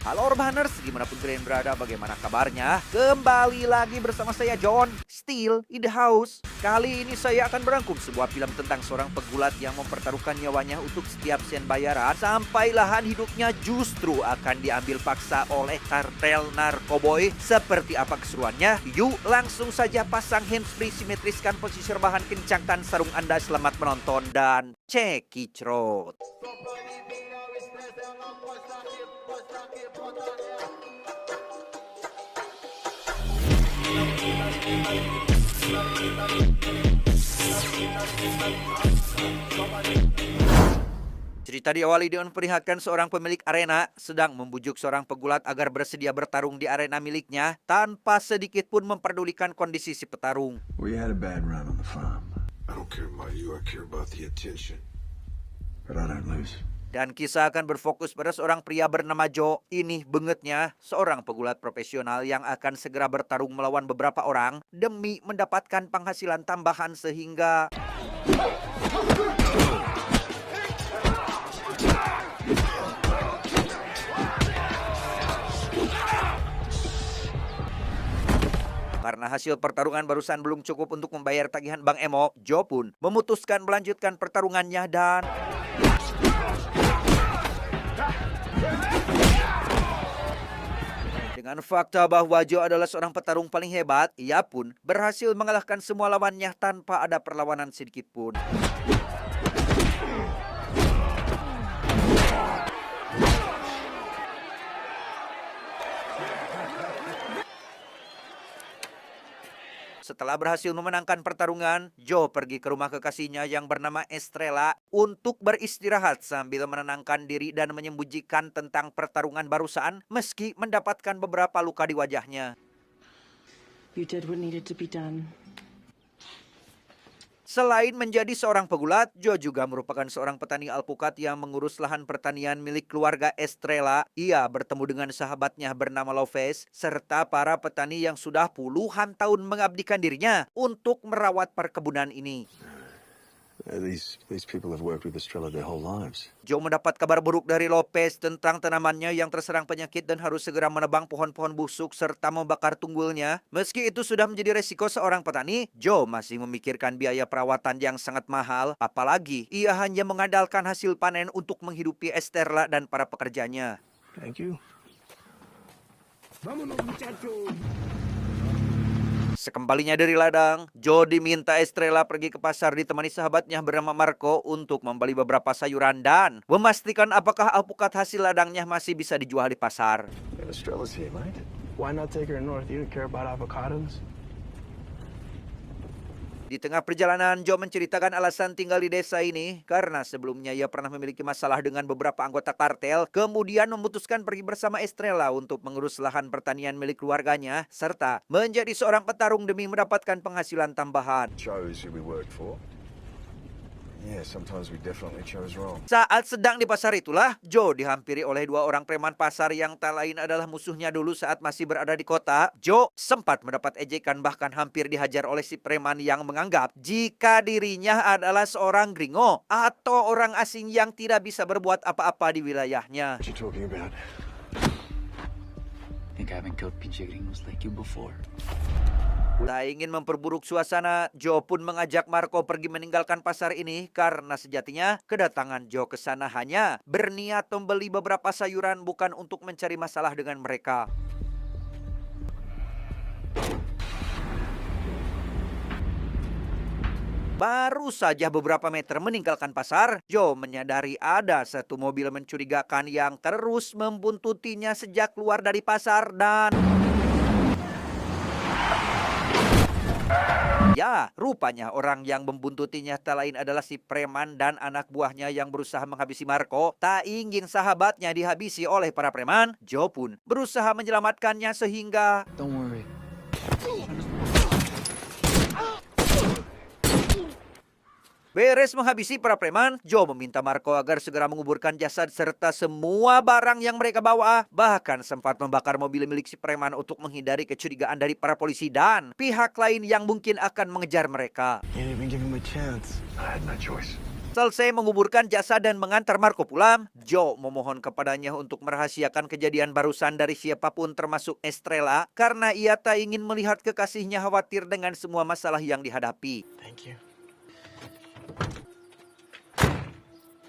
Halo Urbaners, dimanapun kalian berada, bagaimana kabarnya? Kembali lagi bersama saya John, still in the house. Kali ini saya akan merangkum sebuah film tentang seorang pegulat yang mempertaruhkan nyawanya untuk setiap sen bayaran sampai lahan hidupnya justru akan diambil paksa oleh kartel narkoboy. Seperti apa keseruannya? Yuk langsung saja pasang handsfree, simetriskan posisi rebahan, kencangkan sarung Anda, selamat menonton dan cekicrot. Cerita diawali dengan memperlihatkan seorang pemilik arena sedang membujuk seorang pegulat agar bersedia bertarung di arena miliknya tanpa sedikit pun memperdulikan kondisi si petarung. We had a bad run on the farm, I don't care about you, I care about the attention. but I don't lose. Dan kisah akan berfokus pada seorang pria bernama Joe. Ini bengetnya seorang pegulat profesional yang akan segera bertarung melawan beberapa orang demi mendapatkan penghasilan tambahan sehingga karena hasil pertarungan barusan belum cukup untuk membayar tagihan Bang Emo, Joe pun memutuskan melanjutkan pertarungannya dan dengan fakta bahwa Joe adalah seorang petarung paling hebat, ia pun berhasil mengalahkan semua lawannya tanpa ada perlawanan sedikit pun. Setelah berhasil memenangkan pertarungan, Joe pergi ke rumah kekasihnya yang bernama Estrella untuk beristirahat sambil menenangkan diri dan menyembunyikan tentang pertarungan barusan meski mendapatkan beberapa luka di wajahnya. You did what needed to be done. Selain menjadi seorang pegulat, Joe juga merupakan seorang petani alpukat yang mengurus lahan pertanian milik keluarga Estrella. Ia bertemu dengan sahabatnya bernama Lopez, serta para petani yang sudah puluhan tahun mengabdikan dirinya untuk merawat perkebunan ini. These people have worked with Estrella their whole lives. Joe mendapat kabar buruk dari Lopez tentang tanamannya yang terserang penyakit dan harus segera menebang pohon-pohon busuk serta membakar tunggulnya. Meski itu sudah menjadi resiko seorang petani, Joe masih memikirkan biaya perawatan yang sangat mahal. Apalagi ia hanya mengandalkan hasil panen untuk menghidupi Estrella dan para pekerjanya. Thank you. Sekembalinya dari ladang, Joe diminta Estrella pergi ke pasar ditemani sahabatnya bernama Marco untuk membeli beberapa sayuran dan memastikan apakah alpukat hasil ladangnya masih bisa dijual di pasar. Estrella's here, mate. Why not take her north? You don't care about avocados? Di tengah perjalanan, Joe menceritakan alasan tinggal di desa ini karena sebelumnya ia pernah memiliki masalah dengan beberapa anggota kartel, kemudian memutuskan pergi bersama Estrella untuk mengurus lahan pertanian milik keluarganya, serta menjadi seorang petarung demi mendapatkan penghasilan tambahan. Chose who we worked for. Yeah, sometimes we definitely chose wrong. Saat sedang di pasar itulah, Joe dihampiri oleh dua orang preman pasar yang tak lain adalah musuhnya dulu saat masih berada di kota. Joe sempat mendapat ejekan bahkan hampir dihajar oleh si preman yang menganggap jika dirinya adalah seorang gringo atau orang asing yang tidak bisa berbuat apa-apa di wilayahnya. What you talking about? Think I haven't killed pinche gringos like you before. Tak ingin memperburuk suasana, Joe pun mengajak Marco pergi meninggalkan pasar ini karena sejatinya kedatangan Joe ke sana hanya berniat membeli beberapa sayuran bukan untuk mencari masalah dengan mereka. Baru saja beberapa meter meninggalkan pasar, Joe menyadari ada satu mobil mencurigakan yang terus membuntutinya sejak keluar dari pasar dan ya, rupanya orang yang membuntutinya tak lain adalah si preman dan anak buahnya yang berusaha menghabisi Marco. Tak ingin sahabatnya dihabisi oleh para preman, Joe pun berusaha menyelamatkannya sehingga Don't worry. beres menghabisi para preman, Joe meminta Marco agar segera menguburkan jasad serta semua barang yang mereka bawa. Bahkan sempat membakar mobil milik si preman untuk menghindari kecurigaan dari para polisi dan pihak lain yang mungkin akan mengejar mereka. You didn't even give him a chance. I had no choice. Selesai menguburkan jasad dan mengantar Marco pulang, Joe memohon kepadanya untuk merahasiakan kejadian barusan dari siapapun termasuk Estrella karena ia tak ingin melihat kekasihnya khawatir dengan semua masalah yang dihadapi. Thank you.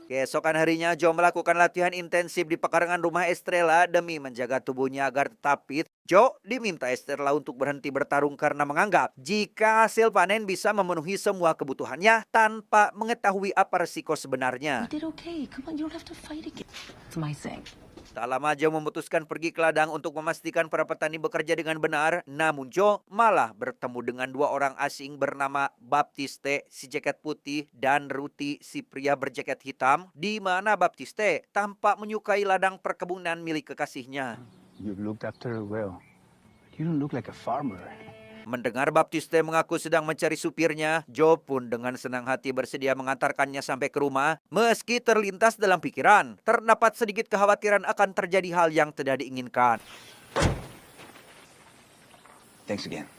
Keesokan harinya, Joe melakukan latihan intensif di pekarangan rumah Estrella demi menjaga tubuhnya agar tetap fit. Joe diminta Estrella untuk berhenti bertarung karena menganggap jika hasil panen bisa memenuhi semua kebutuhannya tanpa mengetahui apa resiko sebenarnya. You did okay. Come on, you don't have to fight again. It's my thing. Tak lama Joe memutuskan pergi ke ladang untuk memastikan para petani bekerja dengan benar. Namun Joe malah bertemu dengan dua orang asing bernama Baptiste, si jaket putih, dan Ruti, si pria berjaket hitam, di mana Baptiste tampak menyukai ladang perkebunan milik kekasihnya. You've looked after her well. You don't look like a farmer. Mendengar Baptiste mengaku sedang mencari supirnya, Joe pun dengan senang hati bersedia mengantarkannya sampai ke rumah. Meski terlintas dalam pikiran, terdapat sedikit kekhawatiran akan terjadi hal yang tidak diinginkan. Thanks again.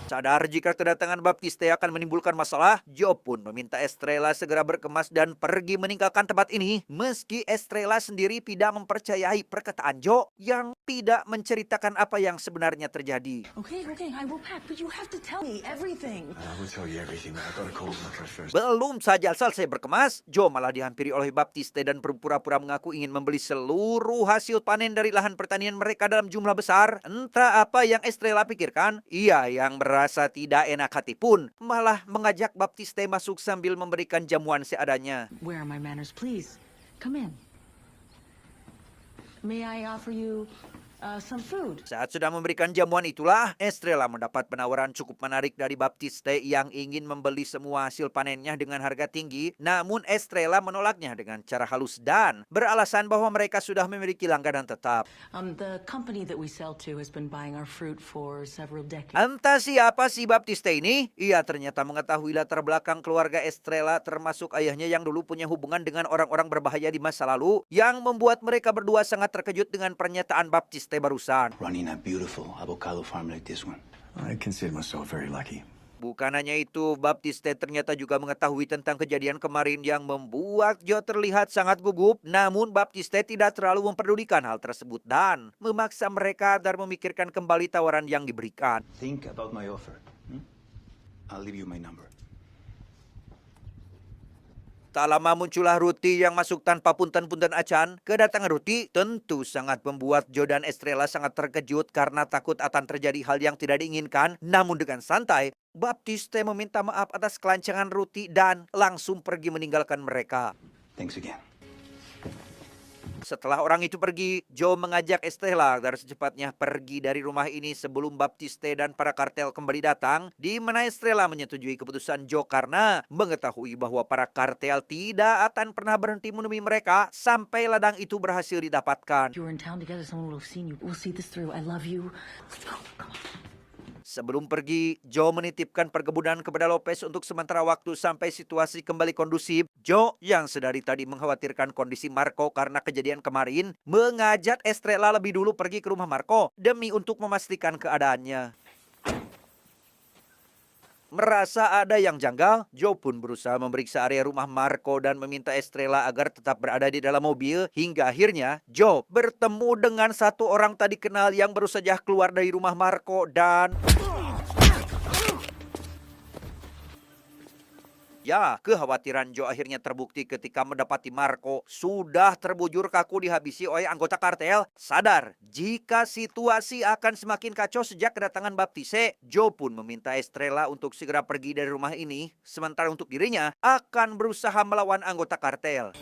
Sadar jika kedatangan Baptiste akan menimbulkan masalah, Joe pun meminta Estrella segera berkemas dan pergi meninggalkan tempat ini. Meski Estrella sendiri tidak mempercayai perkataan Joe yang tidak menceritakan apa yang sebenarnya terjadi. Okay, I will pack, but you have to tell me everything. I will tell you everything, but I gotta call my first. Belum saja selesai berkemas, Joe malah dihampiri oleh Baptiste dan berpura-pura mengaku ingin membeli seluruh hasil panen dari lahan pertanian mereka dalam jumlah besar. Entah apa yang Estrella pikirkan, ia yang merasa tidak enak hati pun malah mengajak Baptiste masuk sambil memberikan jamuan seadanya. Where are my manners? Please, come in. May I offer you some food? Saat sudah memberikan jamuan itulah, Estrella mendapat penawaran cukup menarik dari Baptiste yang ingin membeli semua hasil panennya dengan harga tinggi. Namun Estrella menolaknya dengan cara halus dan beralasan bahwa mereka sudah memiliki langganan tetap. The company that we sell to has been buying our fruit for several decades. Entah siapa si Baptiste ini, ia ternyata mengetahui latar belakang keluarga Estrella termasuk ayahnya yang dulu punya hubungan dengan orang-orang berbahaya di masa lalu yang membuat mereka berdua sangat terkejut dengan pernyataan Baptiste barusan. Running a beautiful avocado farm like this one. I consider myself very lucky. Bukan hanya itu, Baptiste ternyata juga mengetahui tentang kejadian kemarin yang membuat Joe terlihat sangat gugup. Namun Baptiste tidak terlalu memperdulikan hal tersebut dan memaksa mereka agar memikirkan kembali tawaran yang diberikan. Think about my offer. I'll leave you my number. Tak lama muncullah Ruti yang masuk tanpa punten-punten acan. Kedatangan Ruti tentu sangat membuat Joe dan Estrella sangat terkejut karena takut akan terjadi hal yang tidak diinginkan. Namun dengan santai, Baptiste meminta maaf atas kelancangan Ruti dan langsung pergi meninggalkan mereka. Thanks again. Setelah orang itu pergi, Joe mengajak Estrella agar secepatnya pergi dari rumah ini sebelum Baptiste dan para kartel kembali datang, di mana Estrella menyetujui keputusan Joe karena mengetahui bahwa para kartel tidak akan pernah berhenti menemui mereka sampai ladang itu berhasil didapatkan. If you were in town together, someone will have seen you. We'll see this through. I love you. Let's go. Come on. Sebelum pergi, Joe menitipkan perkebunan kepada Lopez untuk sementara waktu sampai situasi kembali kondusif. Joe yang sedari tadi mengkhawatirkan kondisi Marco karena kejadian kemarin, mengajak Estrella lebih dulu pergi ke rumah Marco demi untuk memastikan keadaannya. Merasa ada yang janggal, Joe pun berusaha memeriksa area rumah Marco dan meminta Estrella agar tetap berada di dalam mobil. Hingga akhirnya, Joe bertemu dengan satu orang tadi kenal yang baru saja keluar dari rumah Marco dan... Ya, kekhawatiran Joe akhirnya terbukti ketika mendapati Marco sudah terbujur kaku dihabisi oleh anggota kartel. Sadar jika situasi akan semakin kacau sejak kedatangan Baptiste, Joe pun meminta Estrella untuk segera pergi dari rumah ini. Sementara untuk dirinya akan berusaha melawan anggota kartel.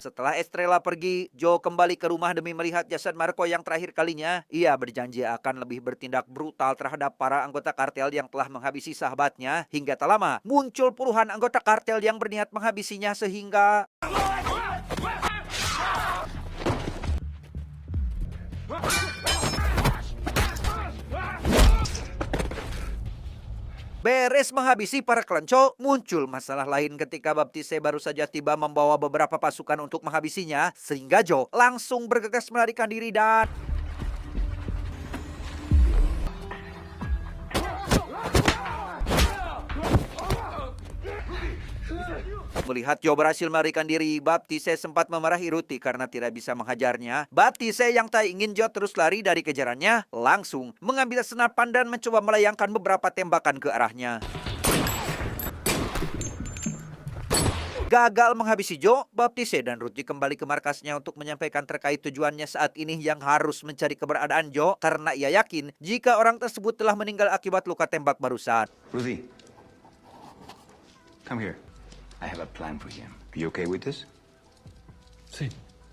Setelah Estrella pergi, Joe kembali ke rumah demi melihat jasad Marco yang terakhir kalinya. Ia berjanji akan lebih bertindak brutal terhadap para anggota kartel yang telah menghabisi sahabatnya. Hingga tak lama, muncul puluhan anggota kartel yang berniat menghabisinya sehingga... Beres menghabisi para kelenco, muncul masalah lain ketika Baptiste baru saja tiba membawa beberapa pasukan untuk menghabisinya, sehingga Joe langsung bergegas melarikan diri dan... Melihat Joe berhasil melarikan diri, Baptiste sempat memarahi Ruthie karena tidak bisa menghajarnya. Baptiste yang tak ingin Joe terus lari dari kejarannya, langsung mengambil senapan dan mencoba melayangkan beberapa tembakan ke arahnya. Gagal menghabisi Joe, Baptiste dan Ruthie kembali ke markasnya untuk menyampaikan terkait tujuannya saat ini yang harus mencari keberadaan Joe karena ia yakin jika orang tersebut telah meninggal akibat luka tembak barusan. Ruthie, come here. I have a plan for him. You okay with this? Sí.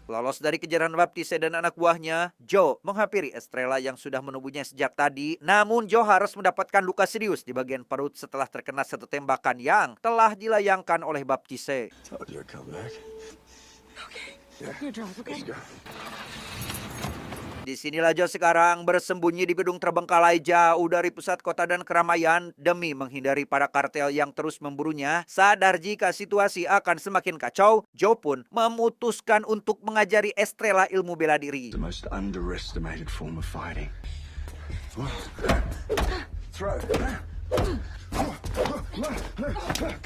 Lolos dari kejaran Baptiste dan anak buahnya, Joe menghampiri Estrella yang sudah menunggunya sejak tadi. Namun Joe harus mendapatkan luka serius di bagian perut setelah terkena satu tembakan yang telah dilayangkan oleh Baptiste. Told you I'd come back. Here, Charles, okay? Let's go. Disinilah Joe sekarang bersembunyi di gedung terbengkalai jauh dari pusat kota dan keramaian demi menghindari para kartel yang terus memburunya. Sadar jika situasi akan semakin kacau, Joe pun memutuskan untuk mengajari Estrella ilmu bela diri. The most underestimated form of fighting. Throw.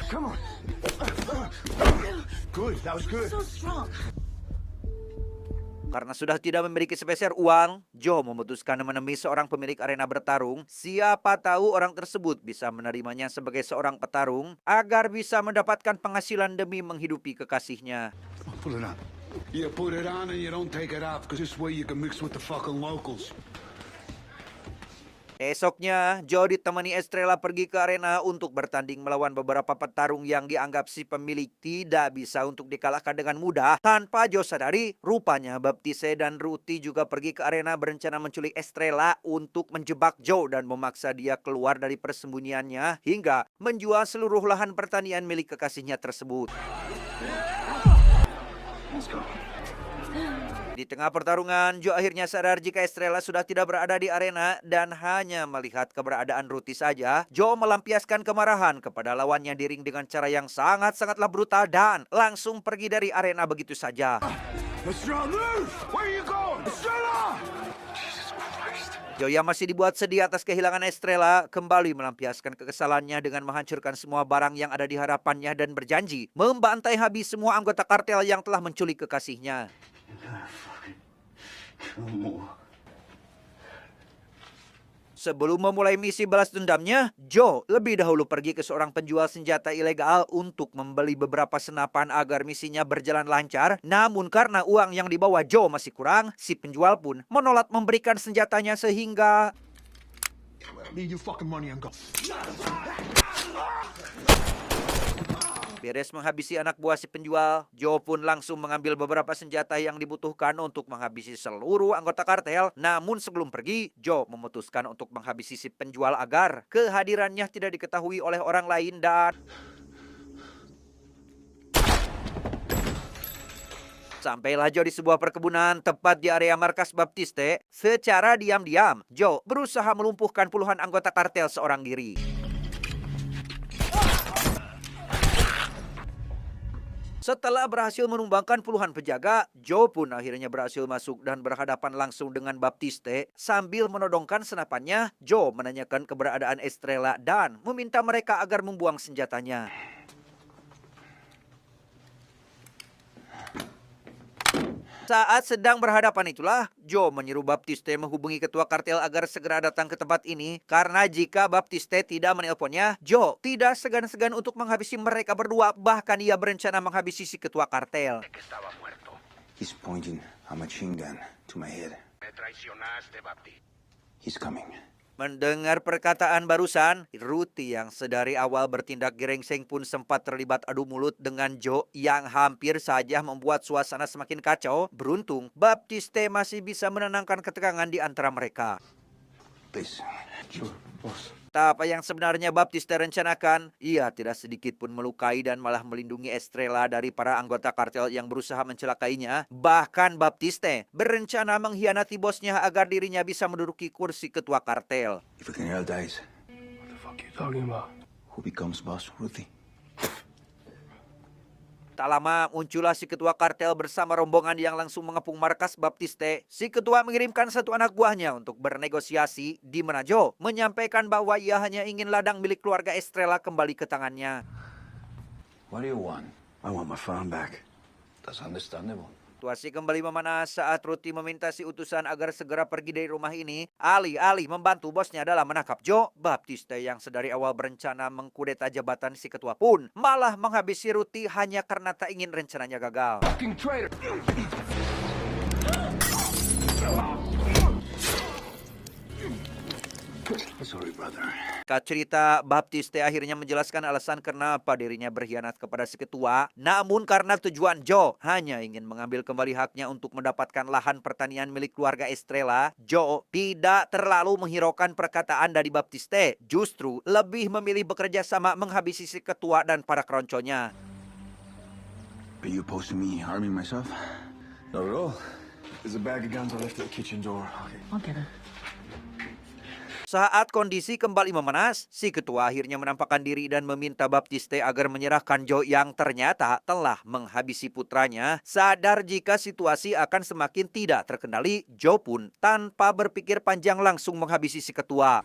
Come on. Good, that was good. So strong. Karena sudah tidak memiliki sepeser uang, Joe memutuskan menemui seorang pemilik arena bertarung. Siapa tahu orang tersebut bisa menerimanya sebagai seorang petarung agar bisa mendapatkan penghasilan demi menghidupi kekasihnya. Pull it on. You put it on and you don't take it off, because this way you can mix with the fucking locals. Esoknya, Joe ditemani Estrella pergi ke arena untuk bertanding melawan beberapa petarung yang dianggap si pemilik tidak bisa untuk dikalahkan dengan mudah. Tanpa Joe sadari, rupanya Baptiste dan Ruthie juga pergi ke arena berencana menculik Estrella untuk menjebak Joe dan memaksa dia keluar dari persembunyiannya hingga menjual seluruh lahan pertanian milik kekasihnya tersebut. Di tengah pertarungan, Joe akhirnya sadar jika Estrella sudah tidak berada di arena dan hanya melihat keberadaan Ruthie saja. Joe melampiaskan kemarahan kepada lawannya di ring dengan cara yang sangat-sangatlah brutal dan langsung pergi dari arena begitu saja. Estrella, move! Where are you going? Estrella! Joe yang masih dibuat sedih atas kehilangan Estrella kembali melampiaskan kekesalannya dengan menghancurkan semua barang yang ada di hadapannya dan berjanji membantai habis semua anggota kartel yang telah menculik kekasihnya. Sebelum memulai misi balas dendamnya, Joe lebih dahulu pergi ke seorang penjual senjata ilegal untuk membeli beberapa senapan agar misinya berjalan lancar. Namun karena uang yang dibawa Joe masih kurang, si penjual pun menolak memberikan senjatanya sehingga Need your fucking money and go. beres menghabisi anak buah si penjual, Joe pun langsung mengambil beberapa senjata yang dibutuhkan untuk menghabisi seluruh anggota kartel. Namun sebelum pergi, Joe memutuskan untuk menghabisi si penjual agar kehadirannya tidak diketahui oleh orang lain dan sampailah Joe di sebuah perkebunan tepat di area markas Baptiste. Secara diam-diam, Joe berusaha melumpuhkan puluhan anggota kartel seorang diri. Setelah berhasil menumbangkan puluhan penjaga, Joe pun akhirnya berhasil masuk dan berhadapan langsung dengan Baptiste. Sambil menodongkan senapannya, Joe menanyakan keberadaan Estrella dan meminta mereka agar membuang senjatanya. Saat sedang berhadapan itulah, Joe menyuruh Baptiste menghubungi ketua kartel agar segera datang ke tempat ini. Karena jika Baptiste tidak menelponnya, Joe tidak segan-segan untuk menghabisi mereka berdua. Bahkan ia berencana menghabisi si ketua kartel. He's pointing a machine gun to my head. He's coming. Mendengar perkataan barusan, Ruthie yang sedari awal bertindak gerengseng pun sempat terlibat adu mulut dengan Joe yang hampir saja membuat suasana semakin kacau. Beruntung, Baptiste masih bisa menenangkan ketegangan di antara mereka. Please. Sure, boss. Apa yang sebenarnya Baptiste rencanakan, ia tidak sedikit pun melukai dan malah melindungi Estrella dari para anggota kartel yang berusaha mencelakainya. Bahkan Baptiste berencana mengkhianati bosnya agar dirinya bisa menduduki kursi ketua kartel. If a general dies, What the fuck you talking about? who becomes boss, Ruthie? Tak lama muncullah si ketua kartel bersama rombongan yang langsung mengepung markas Baptiste. Si ketua mengirimkan satu anak buahnya untuk bernegosiasi, di mana Joe menyampaikan bahwa ia hanya ingin ladang milik keluarga Estrella kembali ke tangannya. What do you want? I want my farm back. That's understandable. Situasi kembali memanas saat Ruti meminta si utusan agar segera pergi dari rumah ini. Alih-alih membantu bosnya dalam menangkap Joe, Baptiste yang sedari awal berencana mengkudeta jabatan si ketua pun malah menghabisi Ruti hanya karena tak ingin rencananya gagal. Fucking traitor! Sorry, brother. Singkat cerita, Baptiste akhirnya menjelaskan alasan kenapa dirinya berkhianat kepada si ketua. Namun karena tujuan Joe hanya ingin mengambil kembali haknya untuk mendapatkan lahan pertanian milik keluarga Estrella, Joe tidak terlalu menghiraukan perkataan dari Baptiste. Justru lebih memilih bekerja sama menghabisi si ketua dan para keronconya. Are you opposed to me harming myself? Not at all. There's a bag of guns I left at the kitchen door. Okay. I'll get her. Saat kondisi kembali memanas, si ketua akhirnya menampakkan diri dan meminta Baptiste agar menyerahkan Joe yang ternyata telah menghabisi putranya. Sadar jika situasi akan semakin tidak terkendali, Joe pun tanpa berpikir panjang langsung menghabisi si ketua.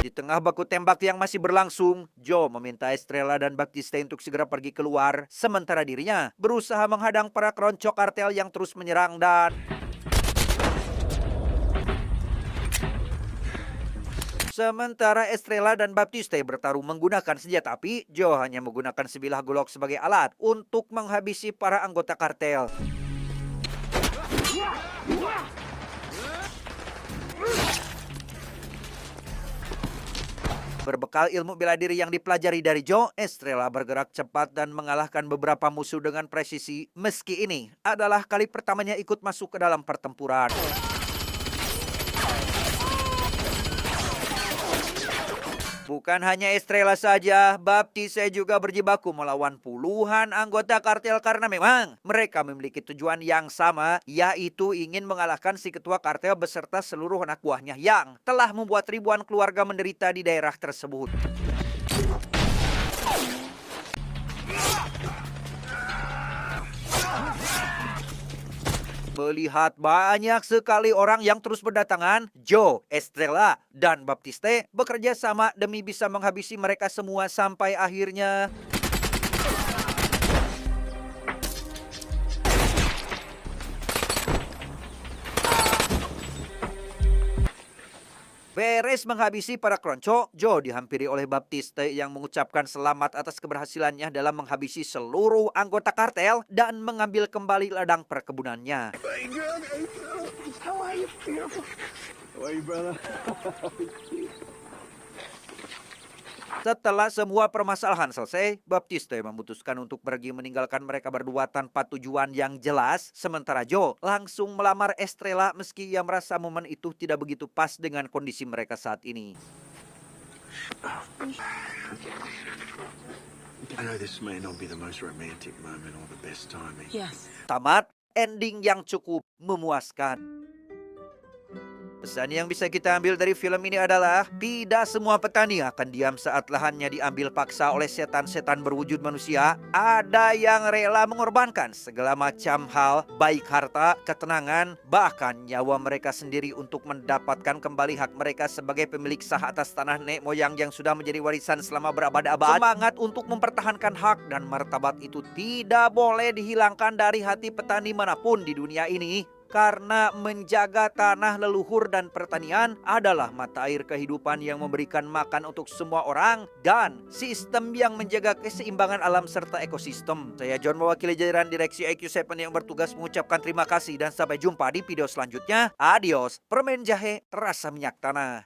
Di tengah baku tembak yang masih berlangsung, Joe meminta Estrella dan Baptiste untuk segera pergi keluar, sementara dirinya berusaha menghadang para keroncok kartel yang terus menyerang dan... Sementara Estrella dan Baptiste bertarung menggunakan senjata api, Joe hanya menggunakan sebilah golok sebagai alat untuk menghabisi para anggota kartel. Berbekal ilmu bela diri yang dipelajari dari Joe, Estrella bergerak cepat dan mengalahkan beberapa musuh dengan presisi. Meski ini adalah kali pertamanya ikut masuk ke dalam pertempuran. Bukan hanya Estrella saja, Baptiste juga berjibaku melawan puluhan anggota kartel karena memang mereka memiliki tujuan yang sama, yaitu ingin mengalahkan si ketua kartel beserta seluruh anak buahnya yang telah membuat ribuan keluarga menderita di daerah tersebut. Melihat banyak sekali orang yang terus berdatangan, Joe, Estrella, dan Baptiste bekerja sama demi bisa menghabisi mereka semua sampai akhirnya... Beres menghabisi para keronco, Joe dihampiri oleh Baptiste yang mengucapkan selamat atas keberhasilannya dalam menghabisi seluruh anggota kartel dan mengambil kembali ladang perkebunannya. How are you, beautiful? How are you, brother? Setelah semua permasalahan selesai, Baptiste memutuskan untuk pergi meninggalkan mereka berdua tanpa tujuan yang jelas. Sementara Joe langsung melamar Estrella meski ia merasa momen itu tidak begitu pas dengan kondisi mereka saat ini. I know this may not be the most romantic moment or the best timing. Yes. Tamat, ending yang cukup memuaskan. Pesan yang bisa kita ambil dari film ini adalah tidak semua petani akan diam saat lahannya diambil paksa oleh setan-setan berwujud manusia. Ada yang rela mengorbankan segala macam hal, baik harta, ketenangan, bahkan nyawa mereka sendiri untuk mendapatkan kembali hak mereka sebagai pemilik sah atas tanah nenek moyang yang sudah menjadi warisan selama berabad-abad. Semangat untuk mempertahankan hak dan martabat itu tidak boleh dihilangkan dari hati petani manapun di dunia ini. Karena menjaga tanah leluhur dan pertanian adalah mata air kehidupan yang memberikan makan untuk semua orang dan sistem yang menjaga keseimbangan alam serta ekosistem. Saya John mewakili jajaran Direksi IQ7 yang bertugas mengucapkan terima kasih dan sampai jumpa di video selanjutnya. Adios, permen jahe rasa minyak tanah.